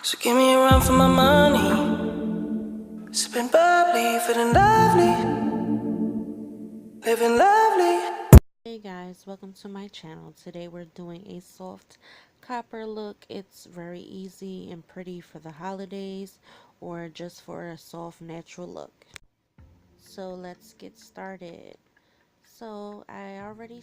So give me a run for my money. Sipping bubbly, feeling lovely, living lovely. Hey guys, welcome to my channel. Today we're doing a soft copper look. It's very easy and pretty for the holidays or just for a soft natural look. So let's get started. So I already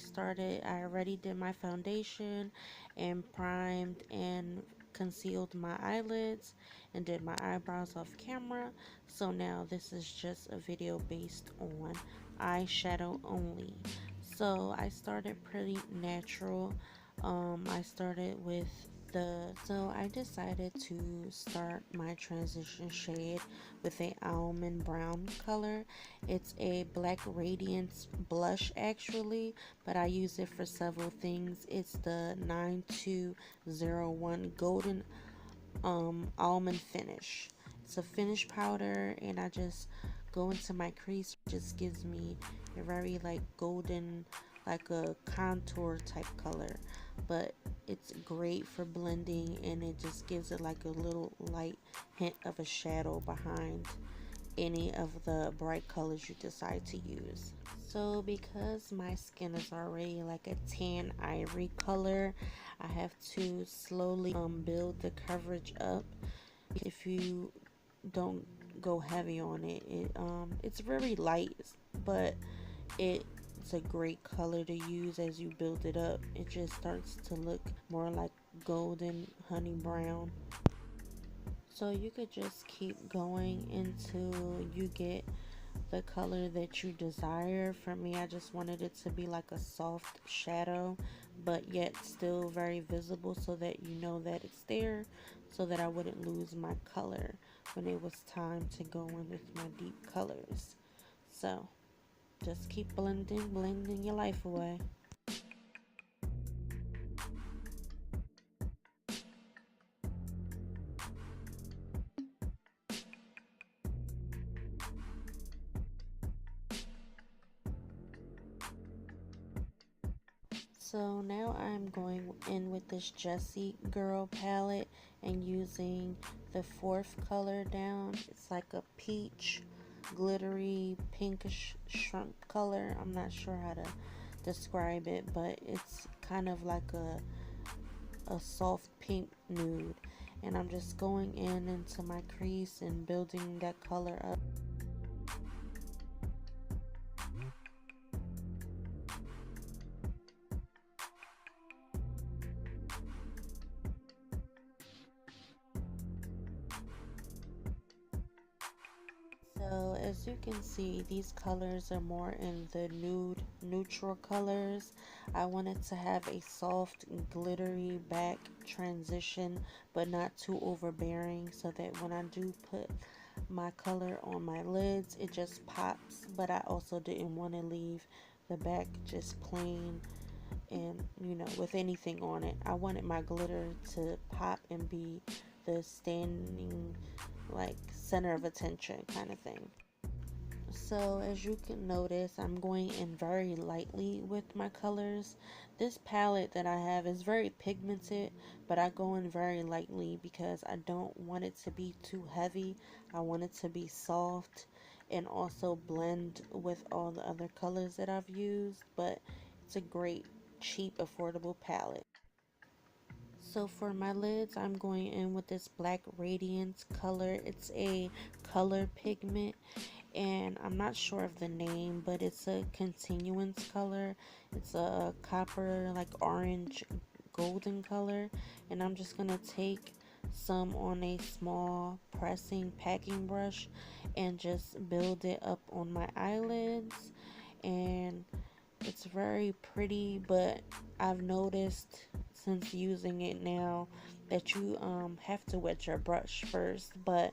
did my foundation and primed and concealed my eyelids and did my eyebrows off camera. So now this is just a video based on eyeshadow only. So I started pretty natural. I started with so I decided to start my transition shade with a almond brown color. It's a black radiance blush actually, but I use it for several things. It's the 9201 golden almond finish. It's a finish powder, and I just go into my crease. It just gives me a very like golden, like a contour type color, but it's great for blending, and it just gives it like a little light hint of a shadow behind any of the bright colors you decide to use. So because my skin is already like a tan ivory color, I have to slowly build the coverage up. If you don't go heavy on it, it's very light, but it's a great color to use as you build it up. It just starts to look more like golden honey brown. So you could just keep going until you get the color that you desire. For me, I just wanted it to be like a soft shadow, but yet still very visible so that you know that it's there, so that I wouldn't lose my color when it was time to go in with my deep colors. So just keep blending your life away. So now I'm going in with this Jessie Girl palette and using the fourth color down. It's like a peach, glittery, pinkish shrimp color. I'm not sure how to describe it, but it's kind of like a soft pink nude. And I'm just going in into my crease and building that color up. So as you can see, these colors are more in the nude neutral colors. I wanted to have a soft glittery back transition, but not too overbearing, so that when I do put my color on my lids, it just pops. But I also didn't want to leave the back just plain and, you know, with anything on it. I wanted my glitter to pop and be the standing like center of attention kind of thing. So as you can notice, I'm going in very lightly with my colors. This palette that I have is very pigmented, but I go in very lightly because I don't want it to be too heavy. I want it to be soft and also blend with all the other colors that I've used, but it's a great, cheap, affordable palette. So for my lids, I'm going in with this black Radiance color. It's a color pigment, and I'm not sure of the name, but it's a continuance color. It's a copper, like orange golden color, and I'm just gonna take some on a small pressing packing brush and just build it up on my eyelids. And it's very pretty, but I've noticed since using it now that you have to wet your brush first. But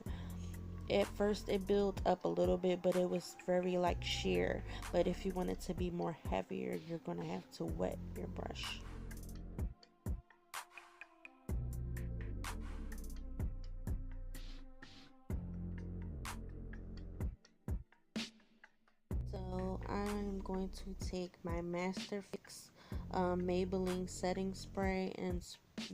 at first it built up a little bit, but it was very like sheer. But if you want it to be more heavier, you're gonna have to wet your brush. So I'm going to take my Master Fix Maybelline setting spray and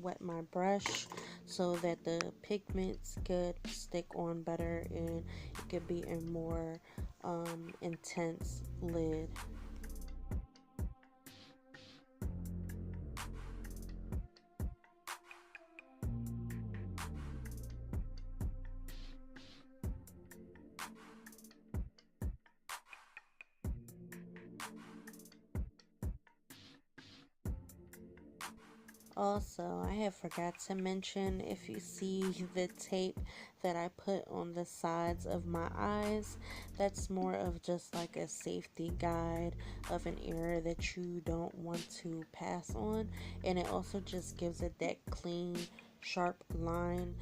wet my brush so that the pigments could stick on better and it could be a more intense lid. Also, I have forgot to mention, if you see the tape that I put on the sides of my eyes, that's more of just like a safety guide of an area that you don't want to pass on, and it also just gives it that clean, sharp line,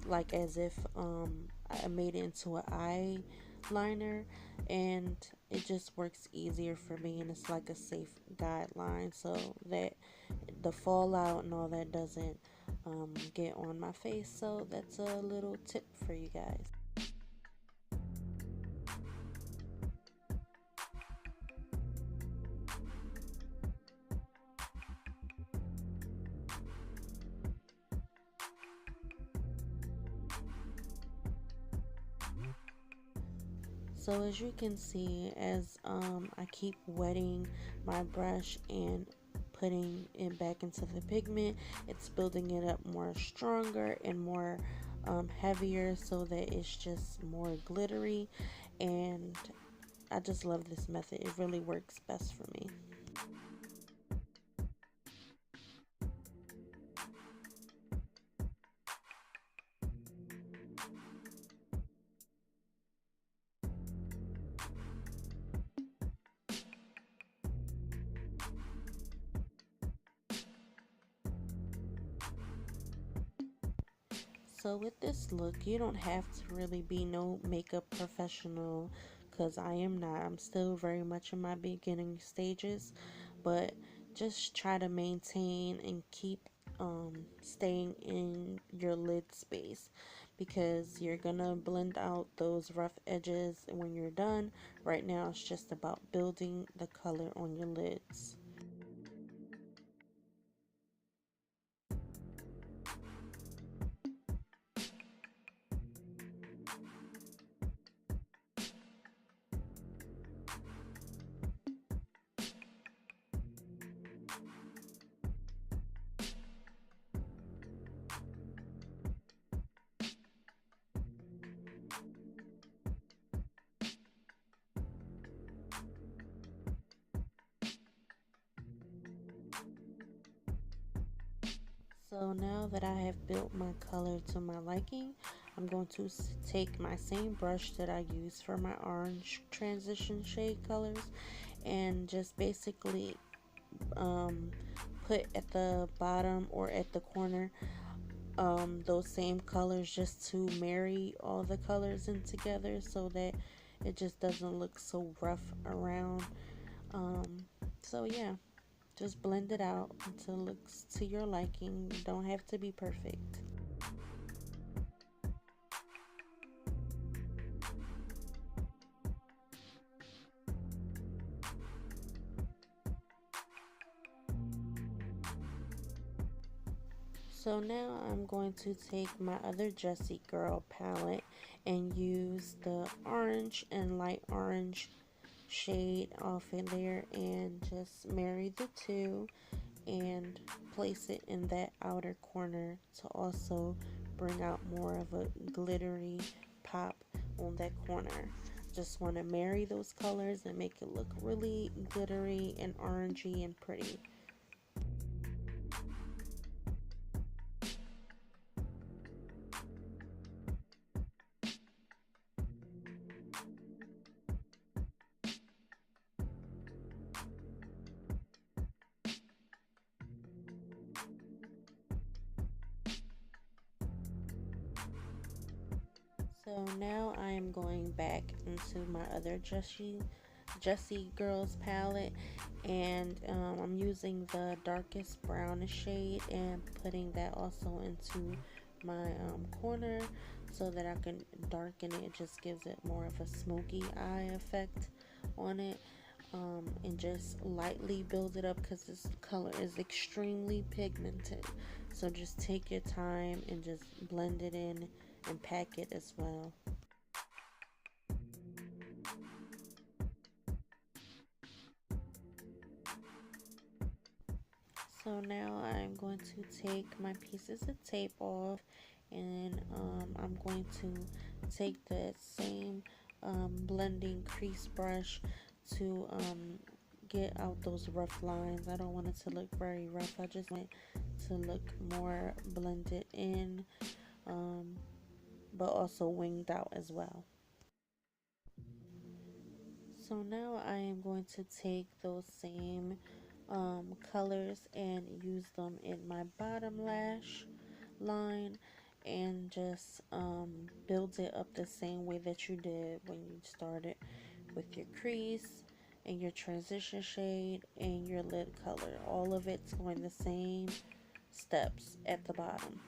like as if I made it into an eyeliner, and it just works easier for me, and it's like a safe guideline so that the fallout and all that doesn't get on my face. So that's a little tip for you guys. So as you can see, as I keep wetting my brush and putting it back into the pigment, it's building it up more stronger and more heavier so that it's just more glittery, and I just love this method. It really works best for me. So with this look, you don't have to really be no makeup professional, because I am not. I'm still very much in my beginning stages, but just try to maintain and keep staying in your lid space, because you're gonna blend out those rough edges when you're done. Right now it's just about building the color on your lids. So now that I have built my color to my liking, I'm going to take my same brush that I use for my orange transition shade colors and just basically um, put at the bottom or at the corner those same colors, just to marry all the colors in together so that it just doesn't look so rough around. Um, so yeah. Just blend it out until it looks to your liking. You don't have to be perfect. So now I'm going to take my other Jessie Girl palette and use the orange and light orange shade off in there and just marry the two and place it in that outer corner to also bring out more of a glittery pop on that corner. Just want to marry those colors and make it look really glittery and orangey and pretty. So now I am going back into my other Jessie Girls palette, and I'm using the darkest brownish shade and putting that also into my corner so that I can darken it. It just gives it more of a smoky eye effect on it. and just lightly build it up because this color is extremely pigmented. So just take your time and just blend it in and pack it as well. So now I'm going to take my pieces of tape off, and I'm going to take that same blending crease brush to get out those rough lines. I don't want it to look very rough. I just want it to look more blended in, but also winged out as well. So now I am going to take those same colors and use them in my bottom lash line and just build it up the same way that you did when you started with your crease and your transition shade and your lid color. All of it's going the same steps at the bottom.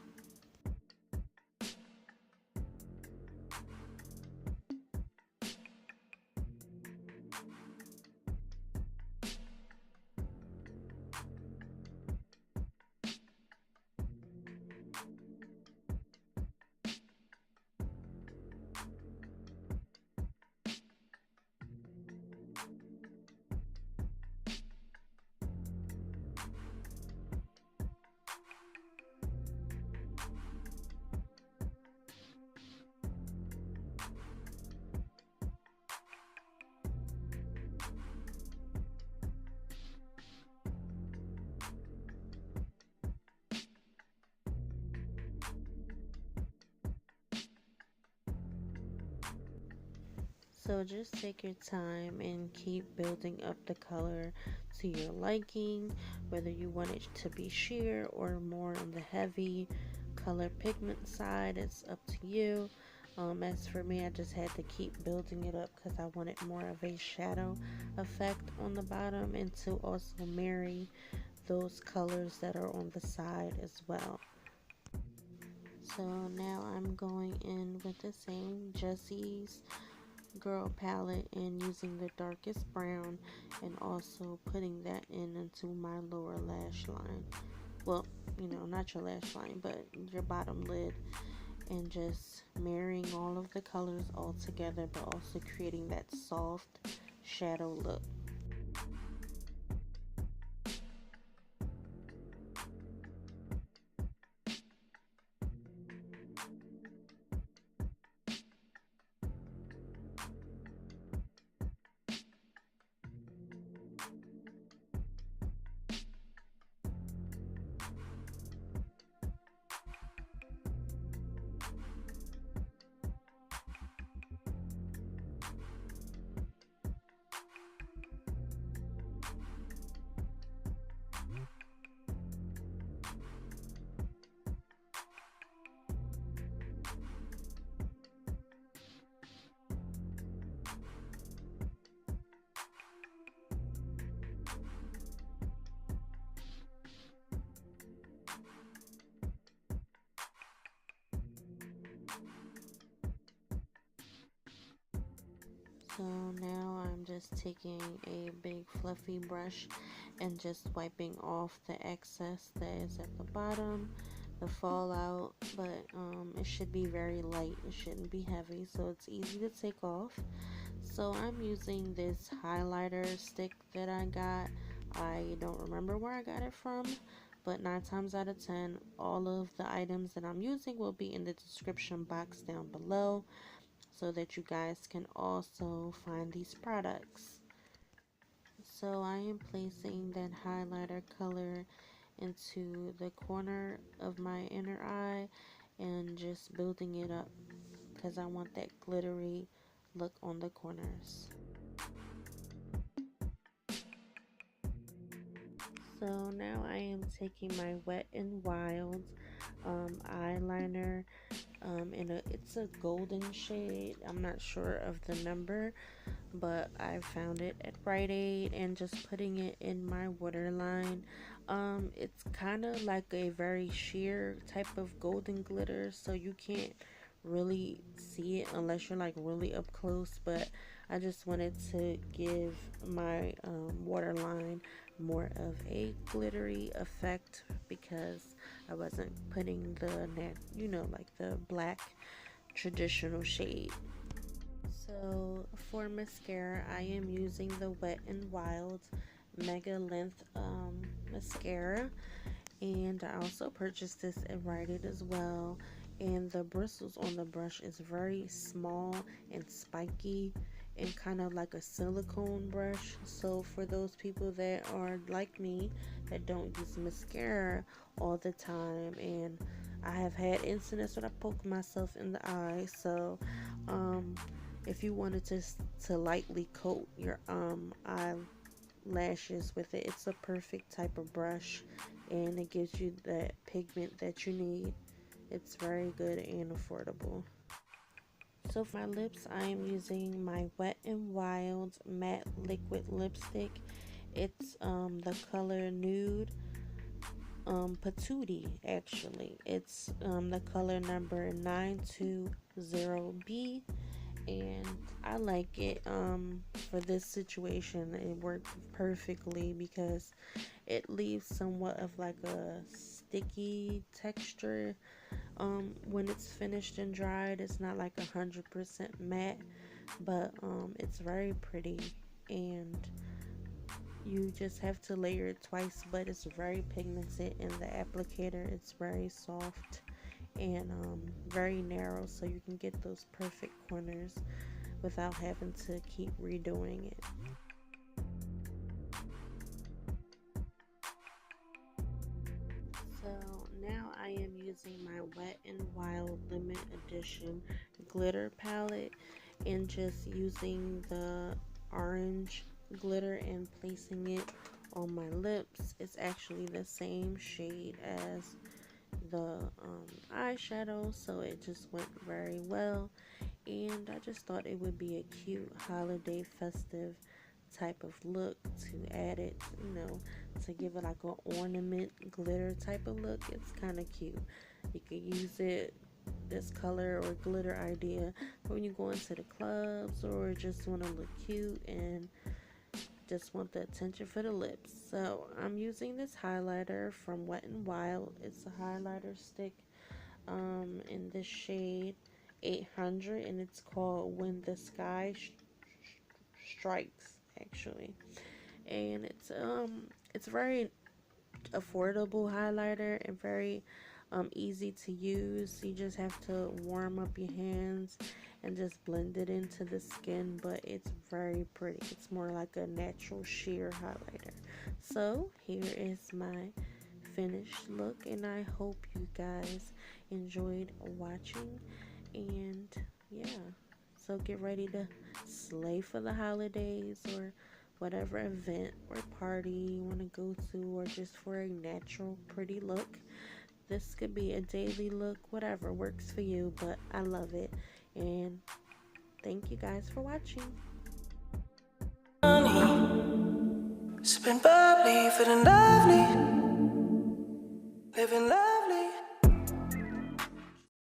So just take your time and keep building up the color to your liking, whether you want it to be sheer or more on the heavy color pigment side, it's up to you. As for me, I just had to keep building it up because I wanted more of a shadow effect on the bottom and to also marry those colors that are on the side as well. So now I'm going in with the same Jesse's Girl palette and using the darkest brown and also putting that into my lower lash line. Well, you know, not your lash line, but your bottom lid, and just marrying all of the colors all together, but also creating that soft shadow look. So now I'm just taking a big fluffy brush and just wiping off the excess that is at the bottom, the fallout, but it should be very light. It shouldn't be heavy, so it's easy to take off. So I'm using this highlighter stick that I got. I don't remember where I got it from, but 9 times out of 10, all of the items that I'm using will be in the description box down below, so that you guys can also find these products. So I am placing that highlighter color into the corner of my inner eye and just building it up because I want that glittery look on the corners. So now I am taking my Wet n Wild eyeliner it's a golden shade. I'm not sure of the number, but I found it at Rite Aid and just putting it in my waterline. It's kind of like a very sheer type of golden glitter, so you can't really see it unless you're like really up close, but I just wanted to give my waterline more of a glittery effect because I wasn't putting the like the black traditional shade. So for mascara, I am using the Wet n Wild Mega Length mascara, and I also purchased this at Rite Aid as well. And the bristles on the brush is very small and spiky and kind of like a silicone brush. So for those people that are like me that don't use mascara all the time, and I have had incidents when I poke myself in the eye, so if you wanted to lightly coat your eyelashes with it, it's a perfect type of brush, and it gives you that pigment that you need. It's very good and affordable. So for my lips, I am using my Wet n Wild matte liquid lipstick. It's the color Nude, Patootie actually. It's the color number 920B, and I like it for this situation. It worked perfectly because it leaves somewhat of like a sticky texture when it's finished and dried. It's not like 100% matte, but it's very pretty, and you just have to layer it twice, but it's very pigmented, and the applicator, it's very soft and very narrow, so you can get those perfect corners without having to keep redoing it. So now I am using my Wet n Wild Limit Edition glitter palette and just using the orange glitter and placing it on my lips. It's actually the same shade as the eyeshadow, so it just went very well, and I just thought it would be a cute holiday festive type of look to add it, to give it like an ornament glitter type of look. It's kind of cute. You could use it, this color or glitter idea, when you go into the clubs or just want to look cute and just want the attention for the lips. So I'm using this highlighter from Wet n Wild. It's a highlighter stick in this shade 800, and it's called When the Sky Strikes actually. And it's very affordable highlighter and very easy to use. You just have to warm up your hands and just blend it into the skin, but it's very pretty. It's more like a natural sheer highlighter. So here is my finished look, and I hope you guys enjoyed watching. And yeah, so get ready to slay for the holidays or whatever event or party you want to go to, or just for a natural pretty look. This could be a daily look, whatever works for you, but I love it. And thank you guys for watching. Sipping bubbly, feeling lovely, living life.